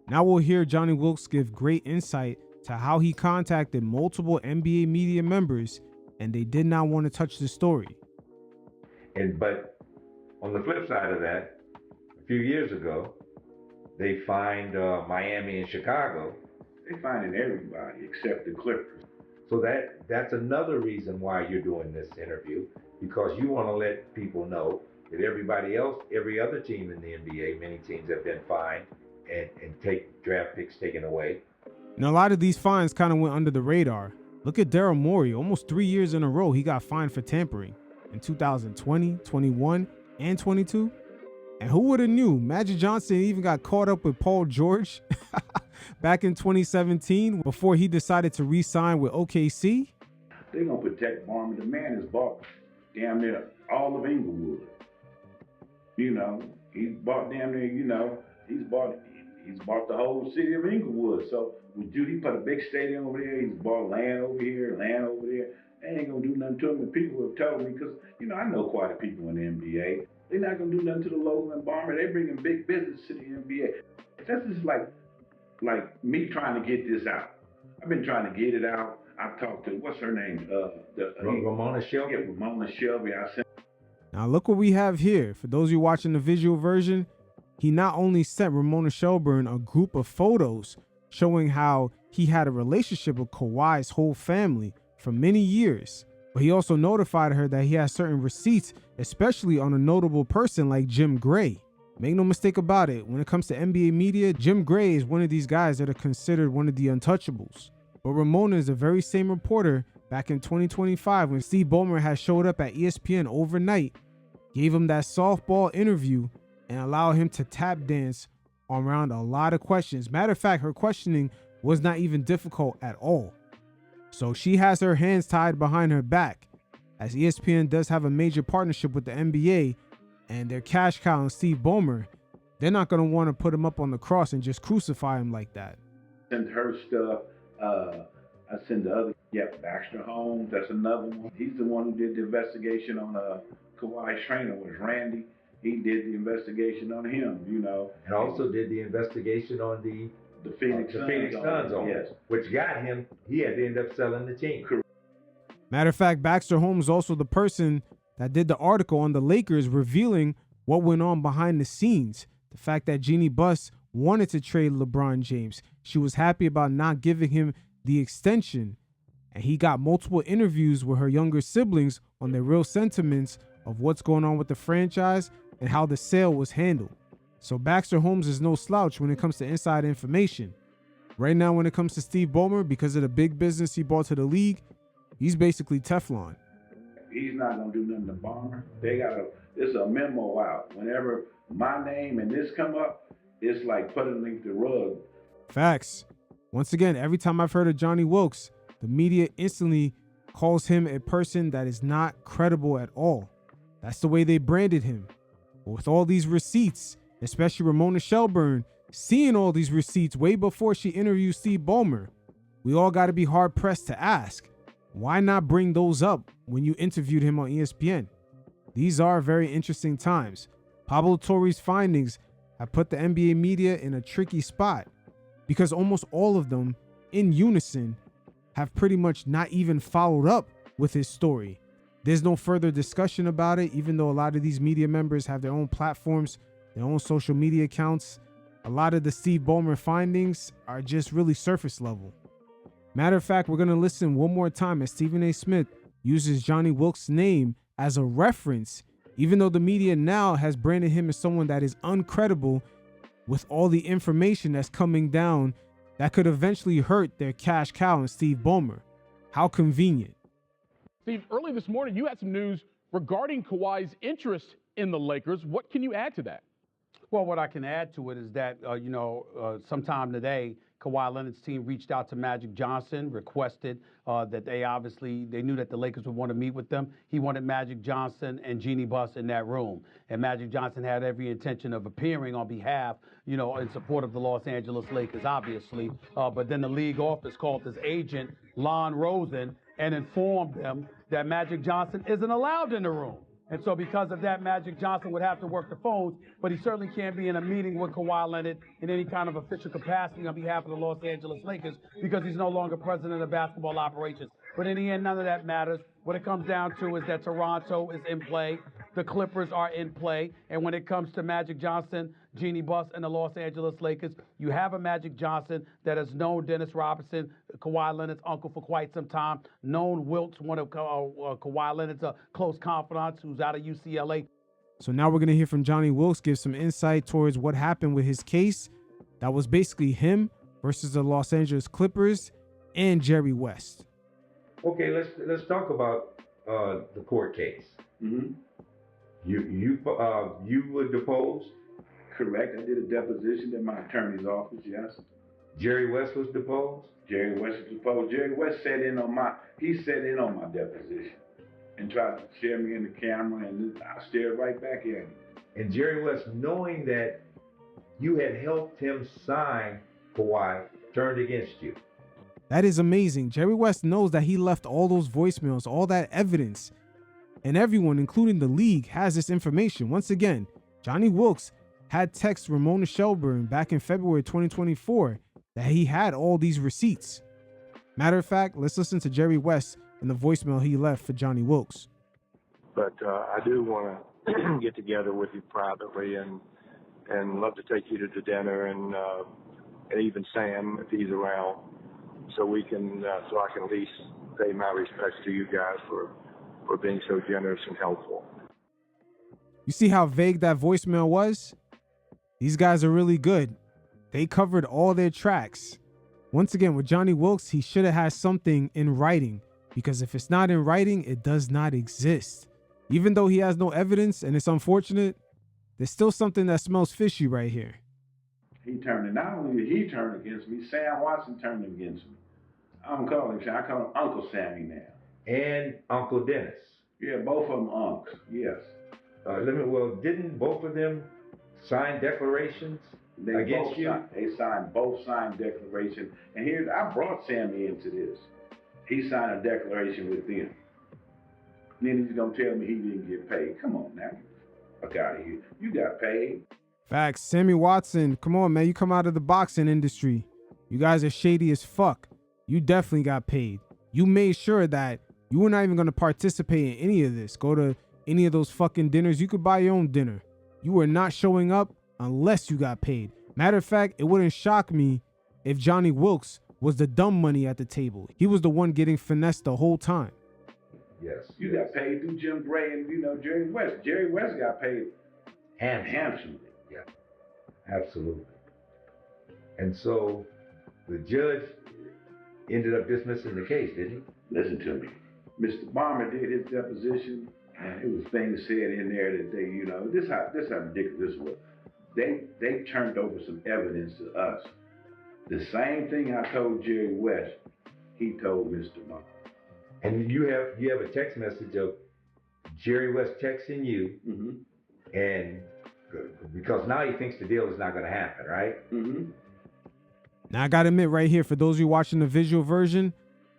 Now we'll hear Johnny Wilkes give great insight to how he contacted multiple NBA media members and they did not want to touch the story. But on the flip side of that, a few years ago, they fined Miami and Chicago. They finding everybody except the Clippers. So that's another reason why you're doing this interview, because you want to let people know that everybody else, every other team in the NBA, many teams have been fined and take draft picks taken away. And a lot of these fines kind of went under the radar. Look at Daryl Morey. Almost 3 years in a row, he got fined for tampering in 2020, 21, and 22. And who would have knew? Magic Johnson even got caught up with Paul George back in 2017 before he decided to re-sign with OKC. They're going to protect Ballmer. The man has bought damn near all of Inglewood. You know, he's bought damn near, you know, he's bought the whole city of Inglewood. So with Judy, he put a big stadium over there. He's bought land over here, land over there. They ain't going to do nothing to him. And people have told me, because, you know, I know quite a few people in the NBA. They're not going to do nothing to the local and Ballmer. They're bringing big business to the NBA. That's just like me trying to get this out. I've been trying to get it out. I've talked to, what's her name? Ramona Shelby. Yeah, Ramona Shelby. Now look what we have here. For those of you watching the visual version, he not only sent Ramona Shelburne a group of photos showing how he had a relationship with Kawhi's whole family for many years, but he also notified her that he has certain receipts, especially on a notable person like Jim Gray. Make no mistake about it, when it comes to NBA media, Jim Gray is one of these guys that are considered one of the untouchables. But Ramona is the very same reporter back in 2025 when Steve Ballmer had showed up at ESPN overnight, gave him that softball interview, and allowed him to tap dance around a lot of questions. Matter of fact, her questioning was not even difficult at all. So she has her hands tied behind her back, as ESPN does have a major partnership with the NBA, and their cash cow and Steve Ballmer, they're not going to want to put him up on the cross and just crucify him like that. Send her stuff. I send the other, Baxter Holmes, that's another one. He's the one who did the investigation on Kawhi's trainer, was Randy. He did the investigation on him, you know. And also did the investigation on the Phoenix Suns on yes. Which got him, he had to end up selling the team. Matter of fact, Baxter Holmes is also the person that did the article on the Lakers revealing what went on behind the scenes. The fact that Jeannie Buss wanted to trade LeBron James. She was happy about not giving him the extension. And he got multiple interviews with her younger siblings on their real sentiments of what's going on with the franchise and how the sale was handled. So Baxter Holmes is no slouch when it comes to inside information. Right now, when it comes to Steve Ballmer, because of the big business he brought to the league, he's basically Teflon. He's not going to do nothing to Ballmer. It's a memo out. Whenever my name and this come up, it's like putting it underneath the rug. Facts. Once again, every time I've heard of Johnny Wilkes, the media instantly calls him a person that is not credible at all. That's the way they branded him. But with all these receipts, especially Ramona Shelburne, seeing all these receipts way before she interviewed Steve Ballmer, we all got to be hard pressed to ask, why not bring those up when you interviewed him on ESPN? These are very interesting times. Pablo Torre's findings have put the NBA media in a tricky spot because almost all of them, in unison, have pretty much not even followed up with his story. There's no further discussion about it, even though a lot of these media members have their own platforms, their own social media accounts. A lot of the Steve Ballmer findings are just really surface level. Matter of fact, we're going to listen one more time as Stephen A. Smith uses Johnny Wilkes' name as a reference, even though the media now has branded him as someone that is uncredible with all the information that's coming down that could eventually hurt their cash cow and Steve Ballmer. How convenient. Steve, early this morning, you had some news regarding Kawhi's interest in the Lakers. What can you add to that? Well, what I can add to it is that, sometime today, Kawhi Leonard's team reached out to Magic Johnson, requested that they knew that the Lakers would want to meet with them. He wanted Magic Johnson and Jeannie Buss in that room. And Magic Johnson had every intention of appearing on behalf, in support of the Los Angeles Lakers, obviously. But then the league office called his agent, Lon Rosen, and informed them that Magic Johnson isn't allowed in the room. And so because of that, Magic Johnson would have to work the phones, but he certainly can't be in a meeting with Kawhi Leonard in any kind of official capacity on behalf of the Los Angeles Lakers because he's no longer president of basketball operations. But in the end, none of that matters. What it comes down to is that Toronto is in play. The Clippers are in play. And when it comes to Magic Johnson, Jeannie Buss, and the Los Angeles Lakers, you have a Magic Johnson that has known Dennis Robinson, Kawhi Leonard's uncle, for quite some time, known Wilkes, one of Kawhi Leonard's close confidants who's out of UCLA. So now we're going to hear from Johnny Wilkes give some insight towards what happened with his case. That was basically him versus the Los Angeles Clippers and Jerry West. Okay, let's talk about the court case. Mm-hmm. You were deposed. Correct. I did a deposition in my attorney's office, yes. Jerry West was deposed. Jerry West was deposed. Jerry West sat in on my deposition and tried to stare me in the camera, and I stared right back at him. And Jerry West, knowing that you had helped him sign Kawhi, turned against you. That is amazing. Jerry West knows that he left all those voicemails, all that evidence, and everyone, including the league, has this information. Once again, Johnny Wilkes had texted Ramona Shelburne back in February 2024 that he had all these receipts. Matter of fact, let's listen to Jerry West and the voicemail he left for Johnny Wilkes. But I do want to get together with you privately and love to take you to dinner and even Sam if he's around, so I can at least pay my respects to you guys for being so generous and helpful. You see how vague that voicemail was? These guys are really good. They covered all their tracks. Once again, with Johnny Wilkes, he should have had something in writing, because if it's not in writing, it does not exist. Even though he has no evidence, and it's unfortunate, there's still something that smells fishy right here. He turned, and not only did he turn against me, Sam Watson turned against me. I don't call him Sam, I call him Uncle Sammy now. And Uncle Dennis. Yeah, both of them unks, yes. Didn't both of them sign declarations against you? Both signed declarations. And I brought Sammy into this. He signed a declaration with them. Then he's gonna tell me he didn't get paid. Come on now. Fuck out of here. You got paid. Facts. Sammy Watson, come on, man. You come out of the boxing industry. You guys are shady as fuck. You definitely got paid. You made sure that you were not even going to participate in any of this. Go to any of those fucking dinners. You could buy your own dinner. You were not showing up unless you got paid. Matter of fact, it wouldn't shock me if Johnny Wilkes was the dumb money at the table. He was the one getting finessed the whole time. Yes. You got paid through Jim Gray and, Jerry West. Jerry West got paid handsomely. Yeah, absolutely. And so the judge ended up dismissing the case, didn't he? Listen to me. Mr. Ballmer did his deposition, and it was things said in there that they, this how ridiculous this was. They turned over some evidence to us. The same thing I told Jerry West, he told Mr. Ballmer. And you have a text message of Jerry West texting you, and because now he thinks the deal is not going to happen, right? Mm-hmm. Now, I got to admit right here, for those of you watching the visual version,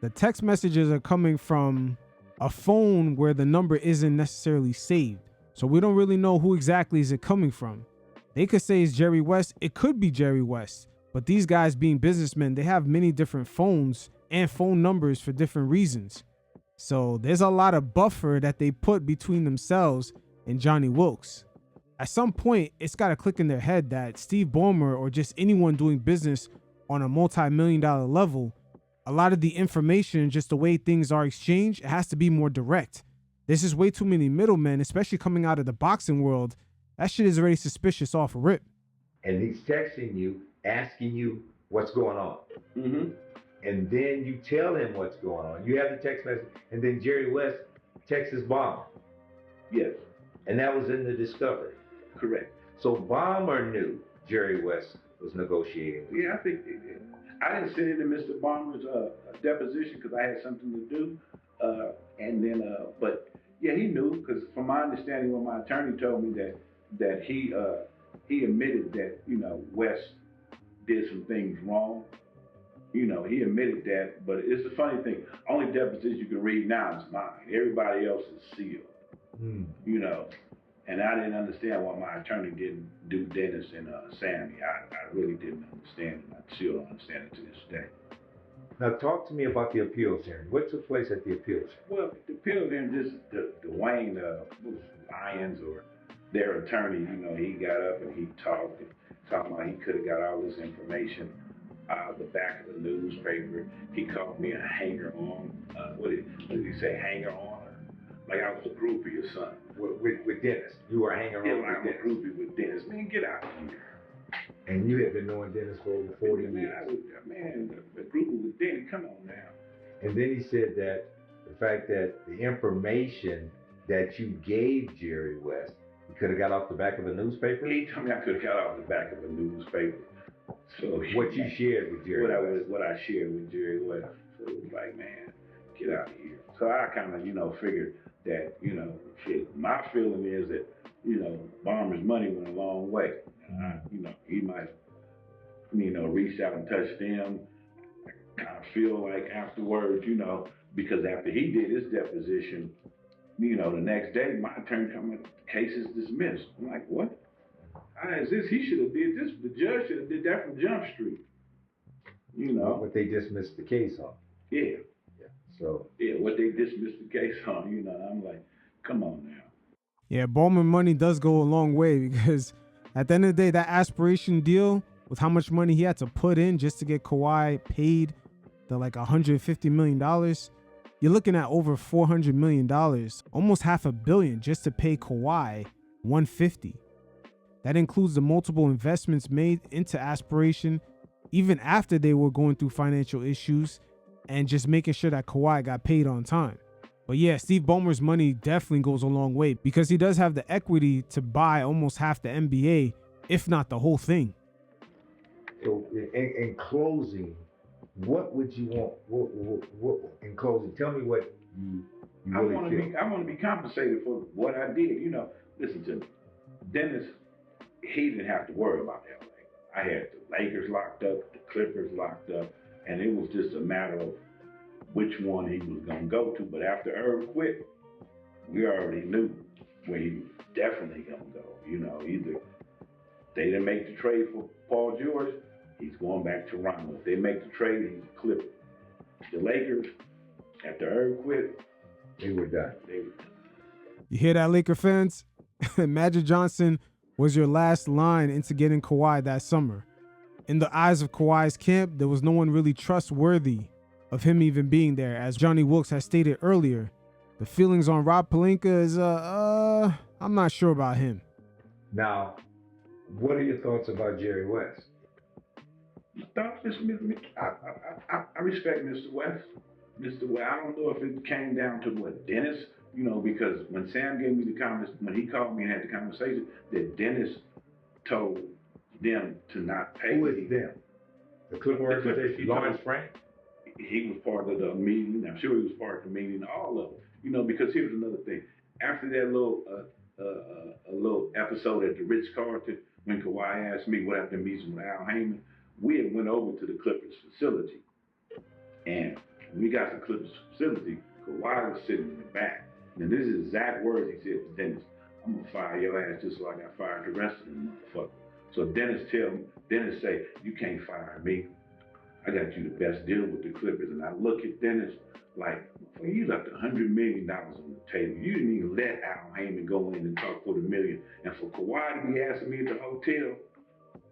the text messages are coming from a phone where the number isn't necessarily saved. So we don't really know who exactly is it coming from. They could say it's Jerry West. It could be Jerry West. But these guys being businessmen, they have many different phones and phone numbers for different reasons. So there's a lot of buffer that they put between themselves and Johnny Wilkes. At some point, it's got to click in their head that Steve Ballmer or just anyone doing business on a multi-million-dollar level, a lot of the information, just the way things are exchanged, it has to be more direct. There's just way too many middlemen, especially coming out of the boxing world. That shit is already suspicious off rip. And he's texting you, asking you what's going on. Mm-hmm. And then you tell him what's going on. You have the text message, and then Jerry West texts his Ballmer. Yes. And that was in the discovery. Correct. So Ballmer knew Jerry West was negotiating. Yeah, I think I didn't sit into Mr. Ballmer's deposition because I had something to do, but yeah, he knew, because from my understanding, when my attorney told me that he admitted that West did some things wrong. He admitted that, but it's the funny thing. Only deposition you can read now is mine. Everybody else is sealed. You know, and I didn't understand why my attorney didn't do Dennis and Sammy. I really didn't understand it. I still don't understand it to this day. Now talk to me about the appeals hearing. What took place at the appeals hearing? Well, the appeals hearing, just Dwayne Lyons or their attorney, you know, he got up and he talked about he could have got all this information out of the back of the newspaper. He called me a hanger on. What did he say? Hanger on? Like I was a groupie or something. With Dennis. You were hanging around with I'm Dennis. a groupie with Dennis. Man, get out of here. And you had been knowing Dennis for over 40 years. The groupie with Dennis, come on now. And then he said that the fact that the information that you gave Jerry West, you could have got off the back of a newspaper? He told me I could have got off the back of a newspaper. So what you shared with Jerry West? What I shared with Jerry West. So it was like, man, get out of here. So I kind of, figured that, shit, my feeling is that, Ballmer's money went a long way. He might, reach out and touch them. I kind of feel like afterwards, because after he did his deposition, the next day, my attorney told me the case is dismissed. I'm like, what? How is this? He should have did this. The judge should have did that from Jump Street. What they dismissed the case on. Yeah. So. Yeah, what they dismissed the case on, I'm like, come on now. Yeah, Ballmer money does go a long way because at the end of the day, that aspiration deal with how much money he had to put in just to get Kawhi paid the like $150 million, you're looking at over $400 million, almost $500 million just to pay Kawhi $150. That includes the multiple investments made into aspiration, even after they were going through financial issues and just making sure that Kawhi got paid on time. But yeah, Steve Ballmer's money definitely goes a long way because he does have the equity to buy almost half the NBA, if not the whole thing. So in closing, what would you want? What in closing, tell me what you really feel. I want to be compensated for what I did. Listen to me. Dennis, he didn't have to worry about LA. I had the Lakers locked up, the Clippers locked up, and it was just a matter of which one he was going to go to. But after Irv quit, we already knew where he was definitely going to go. Either they didn't make the trade for Paul George, he's going back to Toronto. If they make the trade, he's a Clipper. The Lakers, after Irv quit, they were done. You hear that, Laker fans? Magic Johnson was your last line into getting Kawhi that summer. In the eyes of Kawhi's camp, there was no one really trustworthy of him even being there. As Johnny Wilkes has stated earlier, the feelings on Rob Pelinka is, I'm not sure about him. Now, what are your thoughts about Jerry West? I respect Mr. West. Mr. West, I don't know if it came down to what Dennis, because when Sam gave me when he called me and had the conversation, that Dennis told them to not pay. Who is them? The Clipper organization? Lawrence Frank? He was part of the meeting. I'm sure he was part of the meeting. All of them. Because here's another thing. After that little episode at the Ritz-Carlton, when Kawhi asked me what happened to meeting with Al Heyman, we had went over to the Clippers facility. And when we got to the Clippers facility, Kawhi was sitting in the back. And this is exact words he said to Dennis. I'm going to fire your ass just so I got fired the rest of them motherfuckers. So Dennis say, you can't fire me. I got you the best deal with the Clippers. And I look at Dennis like, you left $100 million on the table. You didn't even let Al Heyman go in and talk for the million. And for Kawhi to be asking me at the hotel,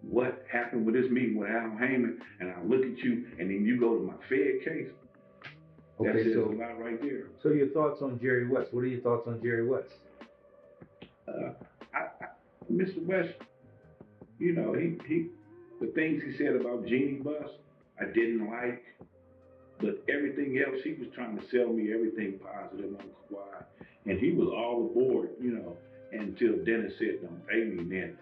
what happened with this meeting with Al Heyman, and I look at you, and then you go to my Fed case. That says a lot right there. So your thoughts on Jerry West? What are your thoughts on Jerry West? Mr. West, he the things he said about Jeannie Buss, I didn't like, but everything else, he was trying to sell me everything positive on Kawhi, and he was all aboard, until Dennis said, don't pay me, and then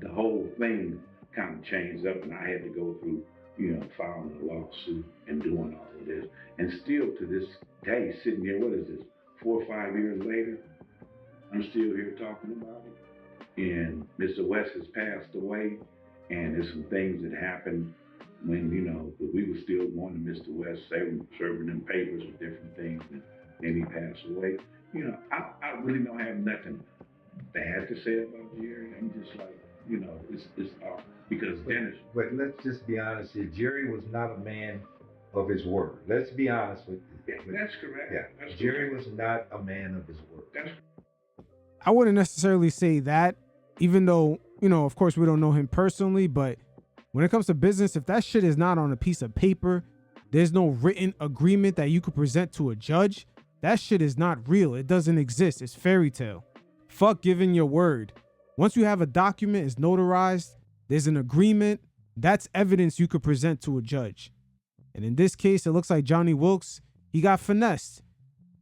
the whole thing kind of changed up, and I had to go through, filing a lawsuit and doing all of this. And still to this day, sitting here, what is this, 4 or 5 years later, I'm still here talking about it. And Mr. West has passed away, and there's some things that happened when, we were still going to Mr. West, serving them papers with different things. And and he passed away. You know, I really don't have nothing bad to say about Jerry. I'm just like, you know, it's off because Dennis. But let's just be honest here. Jerry was not a man of his word. Let's be honest with you. That's correct. Yeah, That's Jerry correct. was not a man of his word. That's I wouldn't necessarily say that, even though, you know, of course we don't know him personally, but when it comes to business, if that shit is not on a piece of paper, there's no written agreement that you could present to a judge, that shit is not real. It doesn't exist. It's fairy tale. Fuck giving your word. Once you have a document, it's notarized, there's an agreement, that's evidence you could present to a judge. And in this case, it looks like Johnny Wilkes, he got finessed.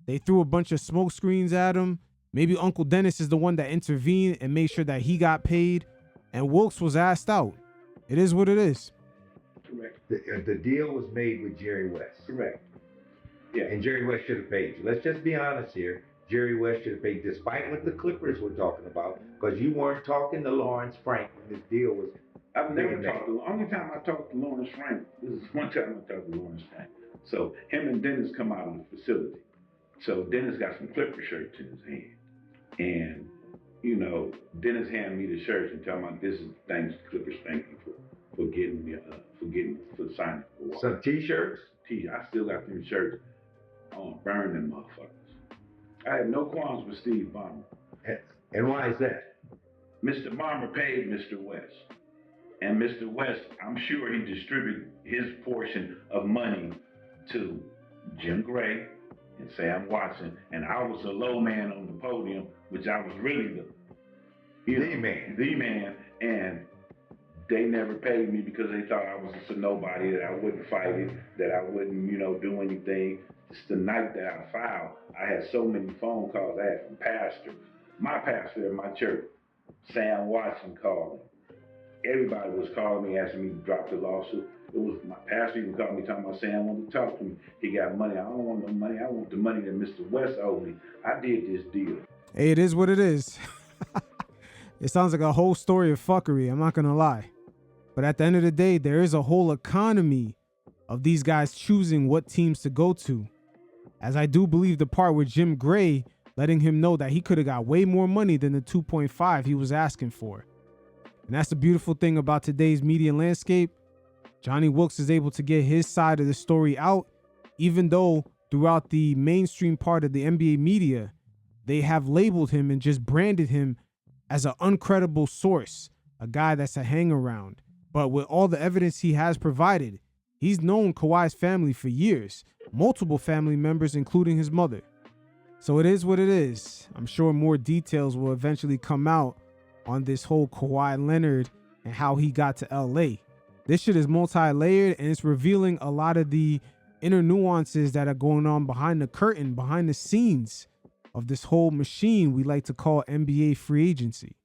They threw a bunch of smoke screens at him. Maybe Uncle Dennis is the one that intervened and made sure that he got paid, and Wilkes was asked out. It is what it is. correct. The deal was made with Jerry West. Correct. Yeah. And Jerry West should have paid you. Let's just be honest here. Jerry West should have paid, despite what the Clippers were talking about, because you weren't talking to Lawrence Frank when this deal was. I've never talked to. Only time I talked to Lawrence Frank, this is one time I talked to Lawrence Frank. So him and Dennis come out of the facility. So Dennis got some Clipper shirts in his hand, and you know, Dennis handed me the shirts and telling me this is thanks to Clippers. Thank you for getting me for signing for Kawhi. Some T-shirts. I still got them shirts. I want to burn them motherfuckers. I have no qualms with Steve Ballmer. And why is that? Mr. Ballmer paid Mr. West. And Mr. West, I'm sure he distributed his portion of money to Jim Gray and Sam Watson. And I was the low man on the podium, which I was really the man. And they never paid me because they thought I was just a nobody, that I wouldn't fight it, that I wouldn't, do anything. Just the night that I filed, I had so many phone calls. I had from my pastor at my church, Sam Watson called me. Everybody was calling me, asking me to drop the lawsuit. It was my pastor even called me, talking about Sam wanted to talk to me. He got money. I don't want no money. I want the money that Mr. West owed me. I did this deal. Hey, it is what it is. It sounds like a whole story of fuckery. I'm not going to lie. But at the end of the day, there is a whole economy of these guys choosing what teams to go to. As I do believe the part with Jim Gray letting him know that he could have got way more money than the 2.5 he was asking for. And that's the beautiful thing about today's media landscape. Johnny Wilkes is able to get his side of the story out, even though throughout the mainstream part of the NBA media, they have labeled him and just branded him as an uncredible source, a guy that's a hangaround. But with all the evidence he has provided, he's known Kawhi's family for years, multiple family members, including his mother. So it is what it is. I'm sure more details will eventually come out on this whole Kawhi Leonard and how he got to LA. This shit is multi-layered, and it's revealing a lot of the inner nuances that are going on behind the curtain, behind the scenes of this whole machine we like to call NBA free agency.